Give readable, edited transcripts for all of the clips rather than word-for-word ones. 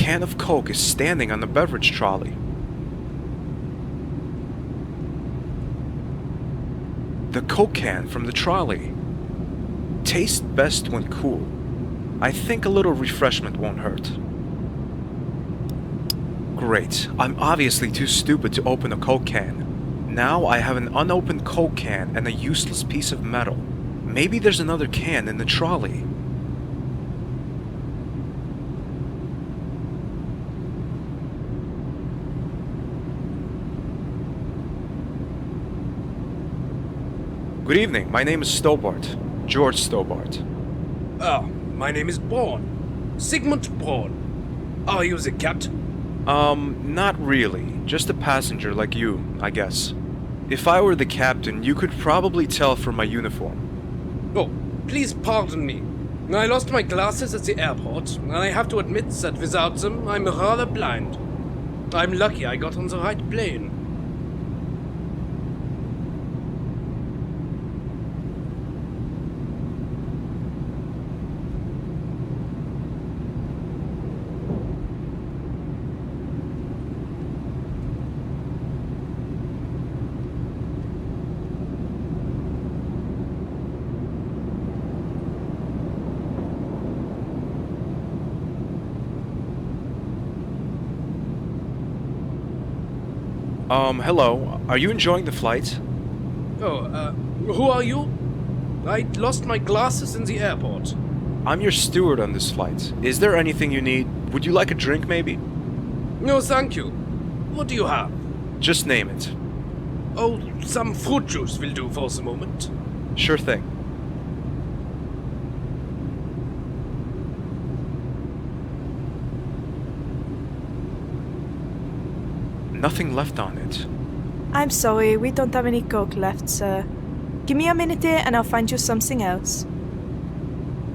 can of Coke is standing on the beverage trolley. The Coke can from the trolley. Tastes best when cool. I think a little refreshment won't hurt. Great, I'm obviously too stupid to open a Coke can. Now I have an unopened Coke can and a useless piece of metal. Maybe there's another can in the trolley. Good evening, my name is Stobart. George Stobart. Oh, my name is Braun. Sigmund Braun. Are you the captain? Not really. Just a passenger like you, I guess. If I were the captain, you could probably tell from my uniform. Oh, please pardon me. I lost my glasses at the airport, and I have to admit that without them, I'm rather blind. I'm lucky I got on the right plane. Hello. Are you enjoying the flight? Oh, who are you? I lost my glasses in the airport. I'm your steward on this flight. Is there anything you need? Would you like a drink, maybe? No, thank you. What do you have? Just name it. Oh, some fruit juice will do for the moment. Sure thing. Nothing left on it. I'm sorry, we don't have any Coke left, sir. Give me a minute here and I'll find you something else.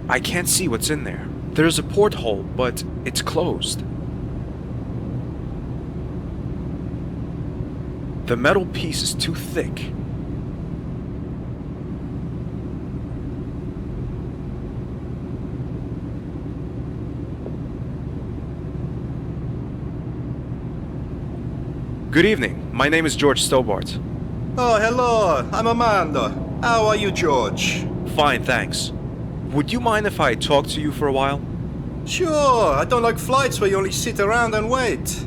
I can't see what's in there. There's a porthole, but it's closed. The metal piece is too thick. Good evening. My name is George Stobart. Oh, hello. I'm Amanda. How are you, George? Fine, thanks. Would you mind if I talk to you for a while? Sure. I don't like flights where you only sit around and wait.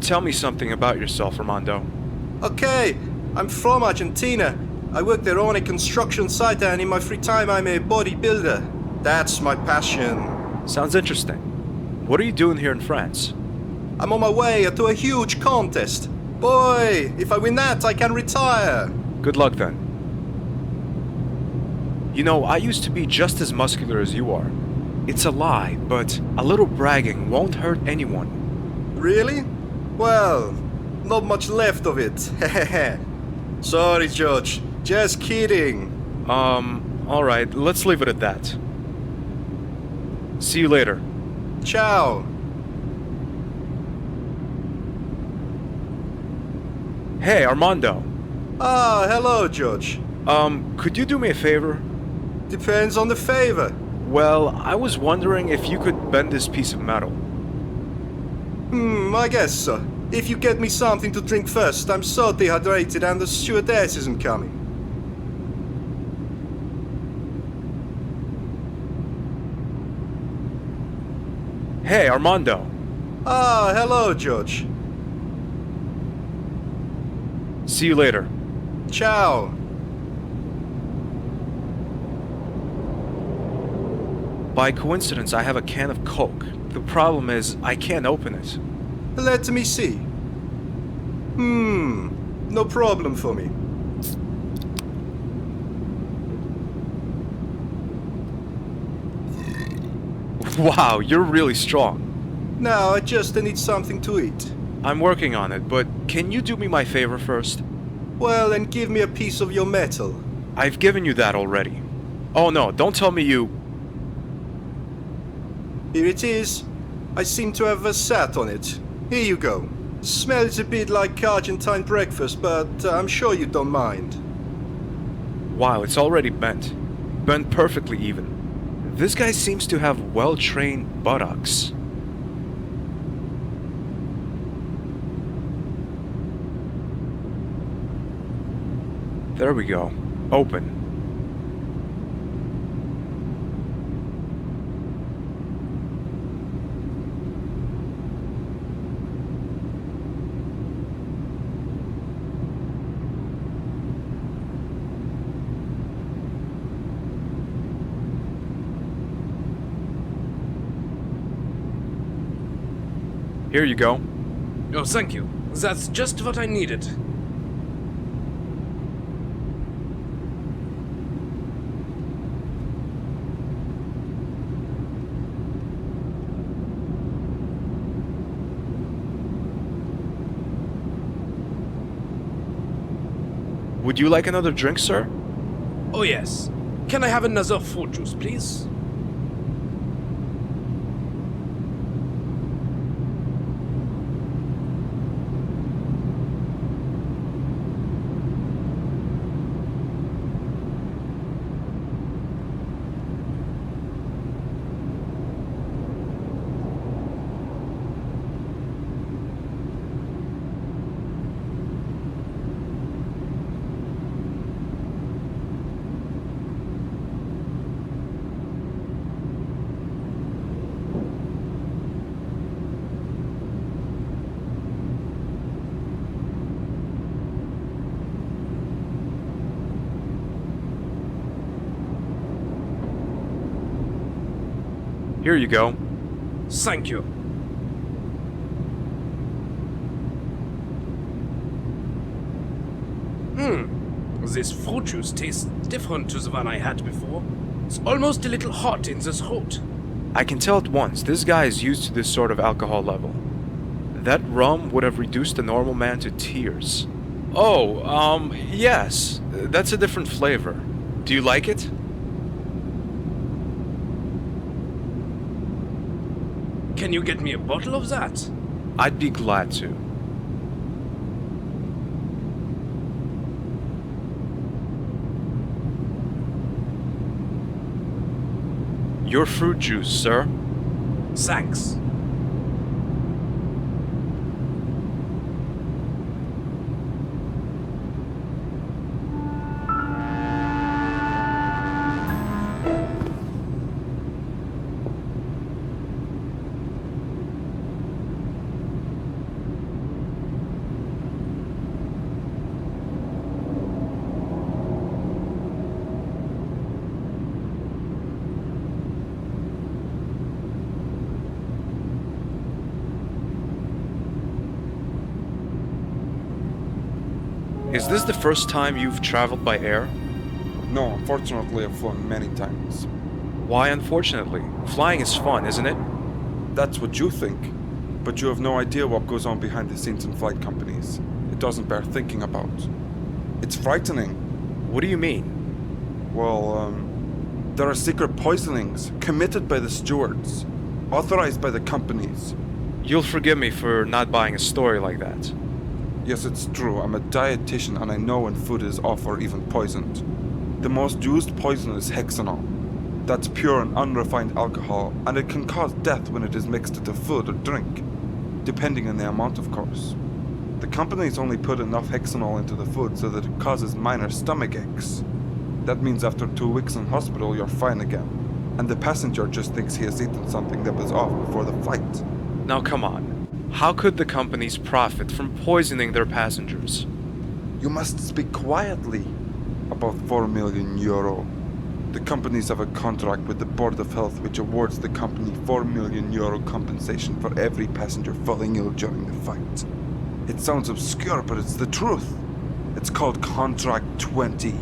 Tell me something about yourself, Armando. Okay. I'm from Argentina. I work there on a construction site and in my free time I'm a bodybuilder. That's my passion. Sounds interesting. What are you doing here in France? I'm on my way to a huge contest. Boy, if I win that, I can retire. Good luck then. You know, I used to be just as muscular as you are. It's a lie, but a little bragging won't hurt anyone. Really? Well, not much left of it. Sorry, George. Just kidding. Alright, let's leave it at that. See you later. Ciao. Hey, Armando. Ah, hello, George. Could you do me a favor? Depends on the favor. Well, I was wondering if you could bend this piece of metal. I guess so. If you get me something to drink first, I'm so dehydrated and the stewardess isn't coming. Hey, Armando. Ah, hello, George. See you later. Ciao. By coincidence, I have a can of Coke. The problem is, I can't open it. Let me see. No problem for me. Wow, you're really strong. Now I just need something to eat. I'm working on it, but can you do me my favor first? Well, then give me a piece of your metal. I've given you that already. Oh no, don't tell me you... Here it is. I seem to have sat on it. Here you go. Smells a bit like Argentine breakfast, but I'm sure you don't mind. Wow, it's already bent. Bent perfectly even. This guy seems to have well-trained buttocks. There we go. Open. Here you go. Oh, thank you. That's just what I needed. Would you like another drink, sir? Oh, yes. Can I have another fruit juice, please? Here you go. Thank you. This fruit juice tastes different to the one I had before. It's almost a little hot in the throat. I can tell at once, this guy is used to this sort of alcohol level. That rum would have reduced a normal man to tears. Oh, yes. That's a different flavor. Do you like it? Can you get me a bottle of that? I'd be glad to. Your fruit juice, sir. Thanks. Is this the first time you've traveled by air? No, unfortunately I've flown many times. Why unfortunately? Flying is fun, isn't it? That's what you think. But you have no idea what goes on behind the scenes in flight companies. It doesn't bear thinking about. It's frightening. What do you mean? Well, there are secret poisonings committed by the stewards, authorized by the companies. You'll forgive me for not buying a story like that. Yes, it's true. I'm a dietitian and I know when food is off or even poisoned. The most used poison is hexanol. That's pure and unrefined alcohol, and it can cause death when it is mixed into food or drink, depending on the amount, of course. The companies only put enough hexanol into the food so that it causes minor stomach aches. That means after 2 weeks in hospital, you're fine again, and the passenger just thinks he has eaten something that was off before the flight. Now come on. How could the companies profit from poisoning their passengers? You must speak quietly. About 4 million euro. The companies have a contract with the Board of Health which awards the company 4 million euro compensation for every passenger falling ill during the flight. It sounds obscure, but it's the truth. It's called Contract 20.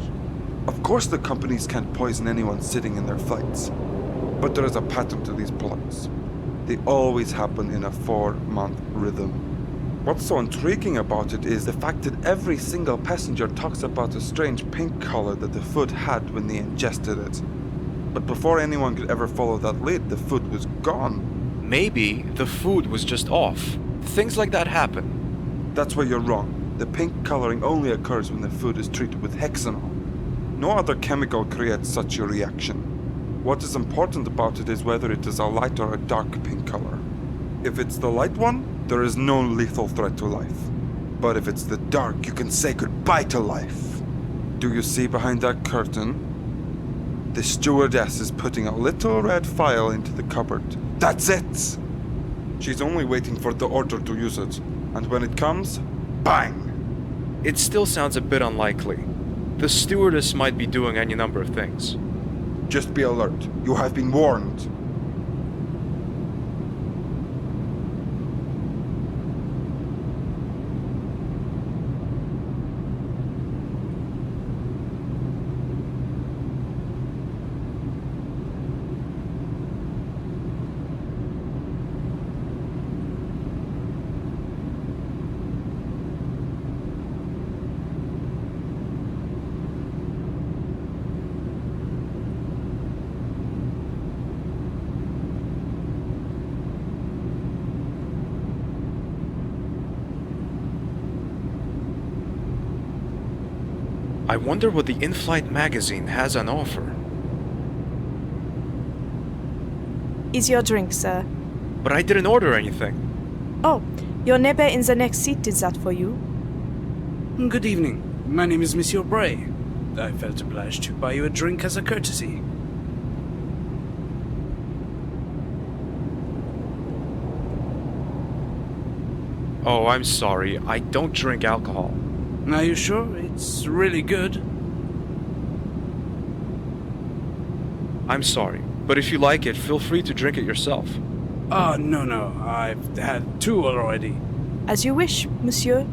Of course the companies can't poison anyone sitting in their flights. But there is a pattern to these plots. They always happen in a 4-month rhythm. What's so intriguing about it is the fact that every single passenger talks about the strange pink color that the food had when they ingested it. But before anyone could ever follow that lead, the food was gone. Maybe the food was just off. Things like that happen. That's where you're wrong. The pink coloring only occurs when the food is treated with hexanol. No other chemical creates such a reaction. What is important about it is whether it is a light or a dark pink color. If it's the light one, there is no lethal threat to life. But if it's the dark, you can say goodbye to life. Do you see behind that curtain? The stewardess is putting a little red file into the cupboard. That's it! She's only waiting for the order to use it. And when it comes, bang! It still sounds a bit unlikely. The stewardess might be doing any number of things. Just be alert. You have been warned. I wonder what the in-flight magazine has on offer. Is your drink, sir? But I didn't order anything. Oh, your neighbor in the next seat did that for you. Good evening. My name is Monsieur Brai. I felt obliged to buy you a drink as a courtesy. Oh, I'm sorry. I don't drink alcohol. Are you sure? It's really good. I'm sorry, but if you like it, feel free to drink it yourself. Oh, no. I've had 2 already. As you wish, monsieur.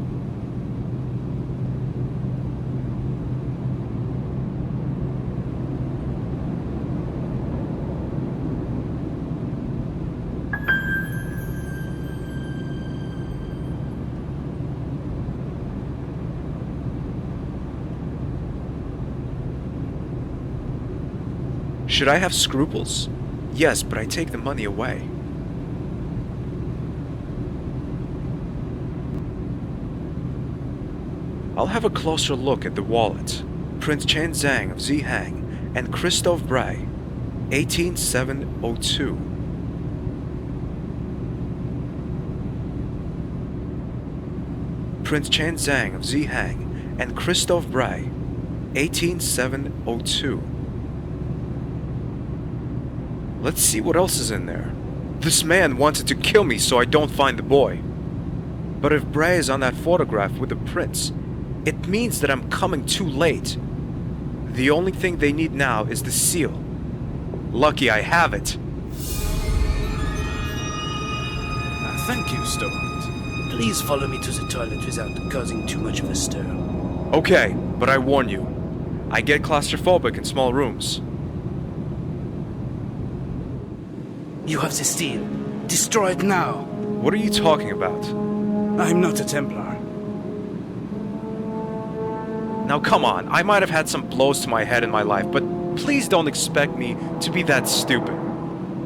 Should I have scruples? Yes, but I take the money away. I'll have a closer look at the wallet. Prince Chen Zhang of Zihang and Christophe Brai, 18702. Prince Chen Zhang of Zihang and Christophe Brai, 18702. Let's see what else is in there. This man wanted to kill me so I don't find the boy. But if Brai is on that photograph with the prince, it means that I'm coming too late. The only thing they need now is the seal. Lucky I have it. Thank you, Steward. Please follow me to the toilet without causing too much of a stir. Okay, but I warn you, I get claustrophobic in small rooms. You have the steel. Destroy it now. What are you talking about? I'm not a Templar. Now come on, I might have had some blows to my head in my life, but please don't expect me to be that stupid.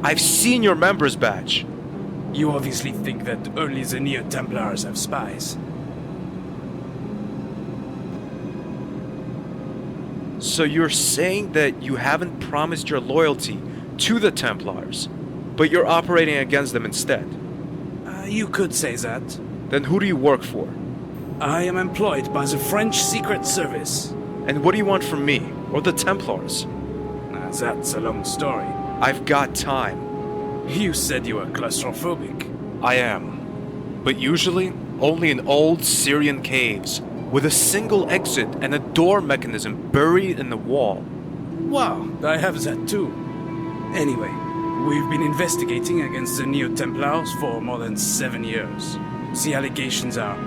I've seen your member's badge. You obviously think that only the Neo-Templars have spies. So you're saying that you haven't promised your loyalty to the Templars, but you're operating against them instead? You could say that. Then who do you work for? I am employed by the French Secret Service. And what do you want from me, or the Templars? That's a long story. I've got time. You said you were claustrophobic. I am. But usually, only in old Syrian caves, with a single exit and a door mechanism buried in the wall. Wow, I have that too. Anyway, we've been investigating against the Neo-Templars for more than 7 years. The allegations are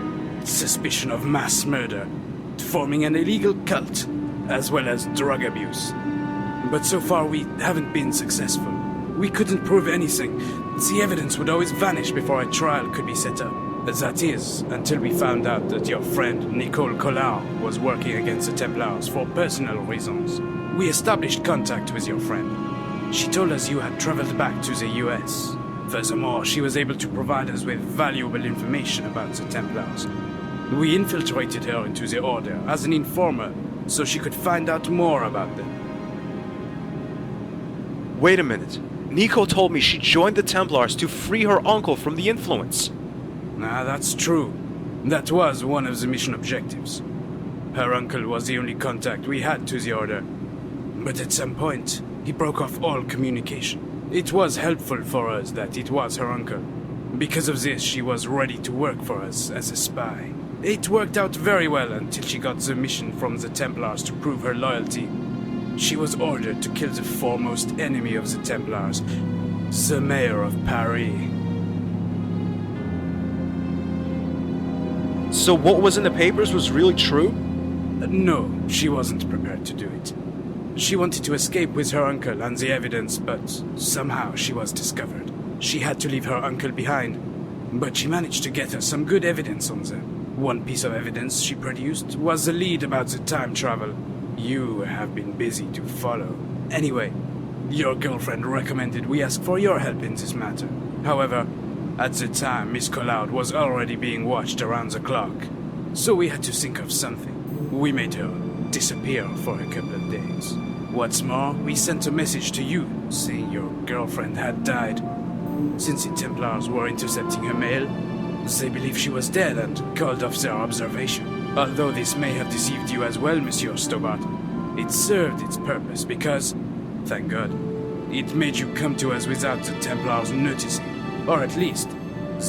suspicion of mass murder, forming an illegal cult, as well as drug abuse. But so far we haven't been successful. We couldn't prove anything. The evidence would always vanish before a trial could be set up. That is, until we found out that your friend Nicole Collard was working against the Templars for personal reasons. We established contact with your friend. She told us you had traveled back to the US. Furthermore, she was able to provide us with valuable information about the Templars. We infiltrated her into the Order as an informer, so she could find out more about them. Wait a minute. Nico told me she joined the Templars to free her uncle from the influence. Nah, that's true. That was one of the mission objectives. Her uncle was the only contact we had to the Order. But at some point, he broke off all communication. It was helpful for us that it was her uncle. Because of this, she was ready to work for us as a spy. It worked out very well until she got the mission from the Templars to prove her loyalty. She was ordered to kill the foremost enemy of the Templars, the mayor of Paris. So what was in the papers was really true? No, she wasn't prepared to do it. She wanted to escape with her uncle and the evidence, but somehow she was discovered. She had to leave her uncle behind, but she managed to get us some good evidence on them. One piece of evidence she produced was the lead about the time travel. You have been busy to follow. Anyway, your girlfriend recommended we ask for your help in this matter. However, at the time, Miss Collard was already being watched around the clock. So we had to think of something. We made her disappear for a couple of days. What's more, we sent a message to you saying your girlfriend had died. Since the Templars were intercepting her mail, they believed she was dead and called off their observation. Although this may have deceived you as well, Monsieur Stobart, it served its purpose because, thank God, it made you come to us without the Templars noticing. Or at least,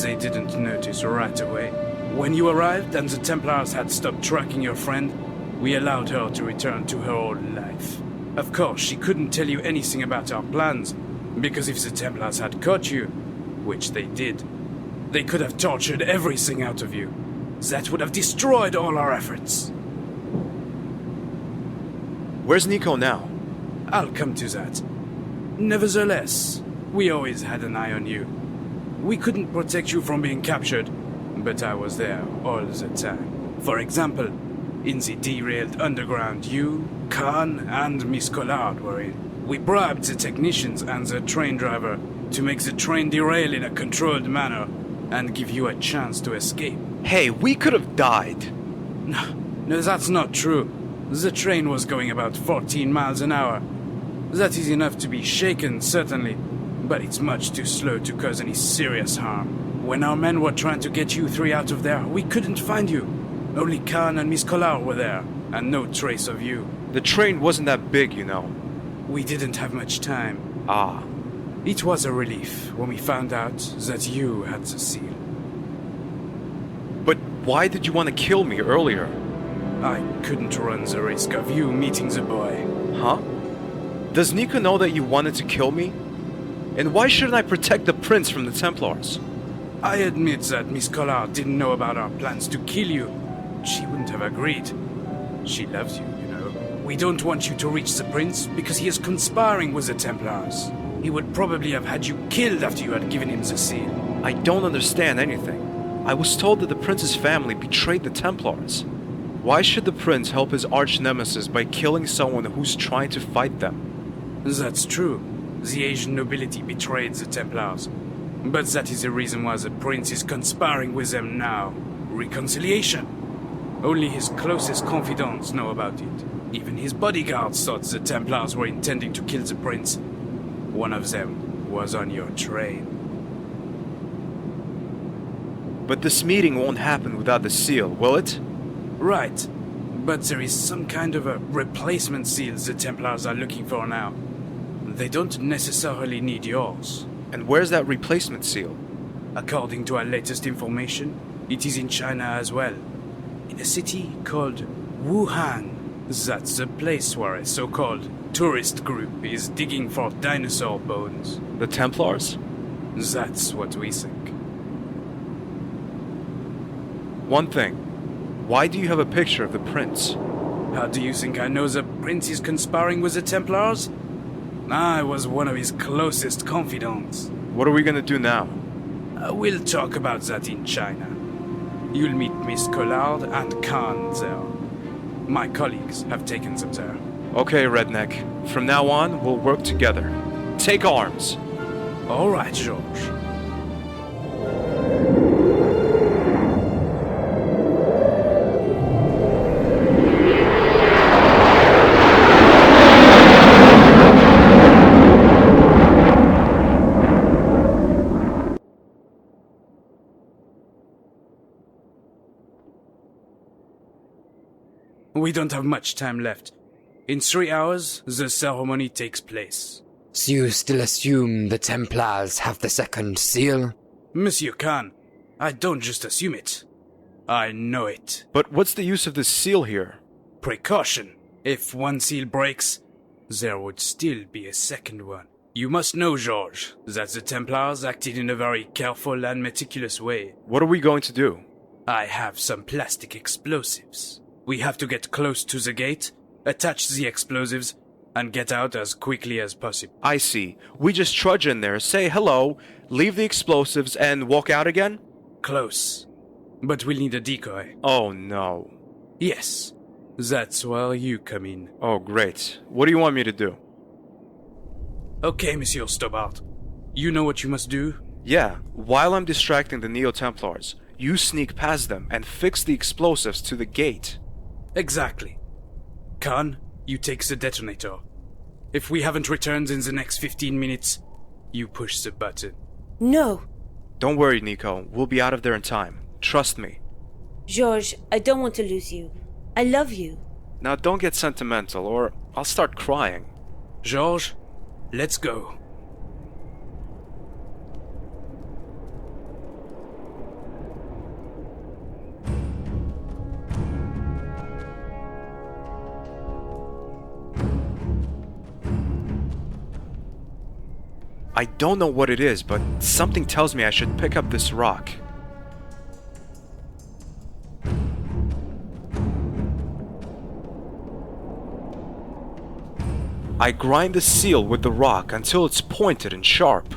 they didn't notice right away. When you arrived and the Templars had stopped tracking your friend, we allowed her to return to her old life. Of course, she couldn't tell you anything about our plans, because if the Templars had caught you, which they did, they could have tortured everything out of you. That would have destroyed all our efforts. Where's Nico now? I'll come to that. Nevertheless, we always had an eye on you. We couldn't protect you from being captured, but I was there all the time. For example, in the derailed underground you, Khan, and Miss Collard were in. We bribed the technicians and the train driver to make the train derail in a controlled manner and give you a chance to escape. Hey, we could have died. No, that's not true. The train was going about 14 miles an hour. That is enough to be shaken, certainly, but it's much too slow to cause any serious harm. When our men were trying to get you three out of there, we couldn't find you. Only Khan and Miss Collard were there, and no trace of you. The train wasn't that big, you know. We didn't have much time. Ah. It was a relief when we found out that you had the seal. But why did you want to kill me earlier? I couldn't run the risk of you meeting the boy. Huh? Does Nico know that you wanted to kill me? And why shouldn't I protect the prince from the Templars? I admit that Miss Collard didn't know about our plans to kill you. She wouldn't have agreed. She loves you, you know. We don't want you to reach the prince because he is conspiring with the Templars. He would probably have had you killed after you had given him the seal. I don't understand anything. I was told that the prince's family betrayed the Templars. Why should the prince help his arch-nemesis by killing someone who's trying to fight them? That's true. The Asian nobility betrayed the Templars. But that is the reason why the prince is conspiring with them now. Reconciliation. Only his closest confidants know about it. Even his bodyguards thought the Templars were intending to kill the prince. One of them was on your train. But this meeting won't happen without the seal, will it? Right. But there is some kind of a replacement seal the Templars are looking for now. They don't necessarily need yours. And where's that replacement seal? According to our latest information, it is in China as well. In a city called Wuhan. That's the place where a so-called tourist group is digging for dinosaur bones. The Templars? That's what we think. One thing. Why do you have a picture of the prince? How do you think I know the prince is conspiring with the Templars? I was one of his closest confidants. What are we gonna do now? We'll talk about that in China. You'll meet Miss Collard and Khan there. My colleagues have taken them there. Okay, Redneck. From now on, we'll work together. Take arms. All right, George. We don't have much time left. In 3 hours, the ceremony takes place. So you still assume the Templars have the second seal? Monsieur Khan, I don't just assume it. I know it. But what's the use of this seal here? Precaution. If one seal breaks, there would still be a second one. You must know, George, that the Templars acted in a very careful and meticulous way. What are we going to do? I have some plastic explosives. We have to get close to the gate, attach the explosives, and get out as quickly as possible. I see. We just trudge in there, say hello, leave the explosives, and walk out again? Close. But we'll need a decoy. Oh no. Yes. That's where you come in. Oh great. What do you want me to do? Okay, Monsieur Stobart. You know what you must do? Yeah, while I'm distracting the Neo-Templars, you sneak past them and fix the explosives to the gate. Exactly. Khan, you take the detonator. If we haven't returned in the next 15 minutes, you push the button. No. Don't worry, Nico. We'll be out of there in time. Trust me. George, I don't want to lose you. I love you. Now don't get sentimental or I'll start crying. George, let's go. I don't know what it is, but something tells me I should pick up this rock. I grind the seal with the rock until it's pointed and sharp.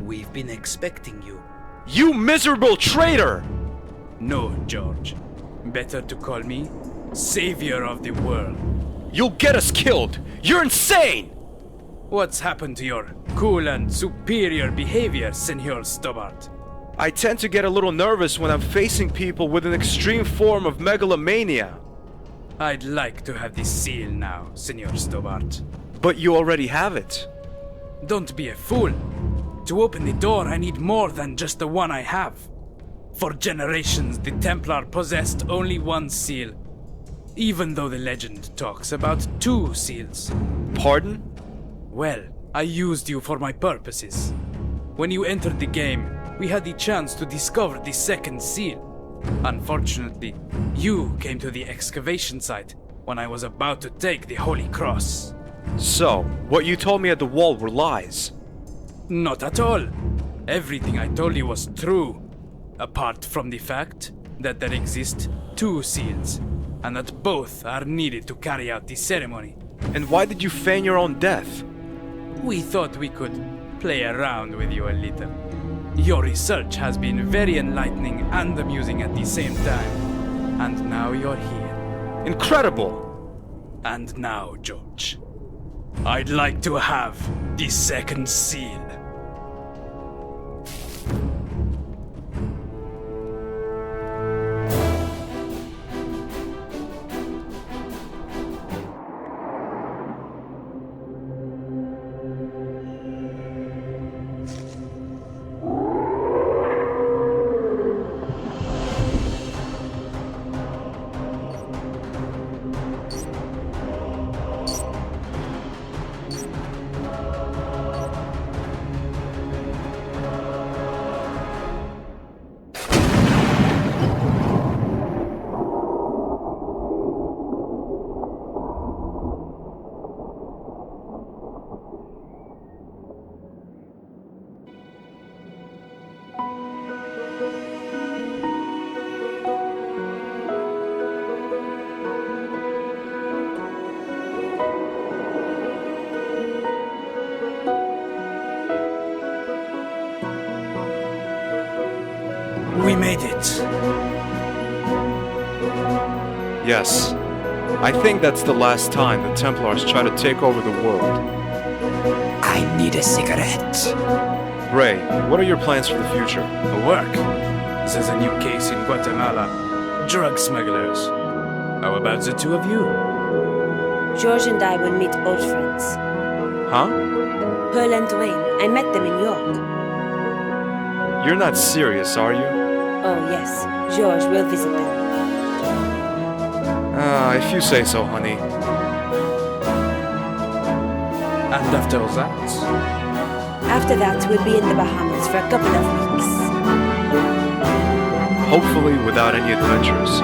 We've been expecting you. You miserable traitor! No, George. Better to call me Savior of the World. You'll get us killed! You're insane! What's happened to your cool and superior behavior, Senor Stobart? I tend to get a little nervous when I'm facing people with an extreme form of megalomania. I'd like to have this seal now, Senor Stobart. But you already have it. Don't be a fool. To open the door, I need more than just the one I have. For generations, the Templar possessed only one seal, even though the legend talks about 2 seals. Pardon? Well, I used you for my purposes. When you entered the game, we had the chance to discover the second seal. Unfortunately, you came to the excavation site when I was about to take the Holy Cross. So, what you told me at the wall were lies. Not at all. Everything I told you was true, apart from the fact that there exist 2 seals, and that both are needed to carry out the ceremony. And why did you feign your own death? We thought we could play around with you a little. Your research has been very enlightening and amusing at the same time. And now you're here. Incredible! And now, George, I'd like to have the second seal. We made it. Yes. I think that's the last time the Templars try to take over the world. I need a cigarette. Brai, what are your plans for the future? Work. There's a new case in Guatemala. Drug smugglers. How about the 2 of you? George and I will meet old friends. Huh? Pearl and Dwayne. I met them in York. You're not serious, are you? Oh, yes. George will visit them. If you say so, honey. And after that? After that, we'll be in the Bahamas for a couple of weeks. Hopefully without any adventures.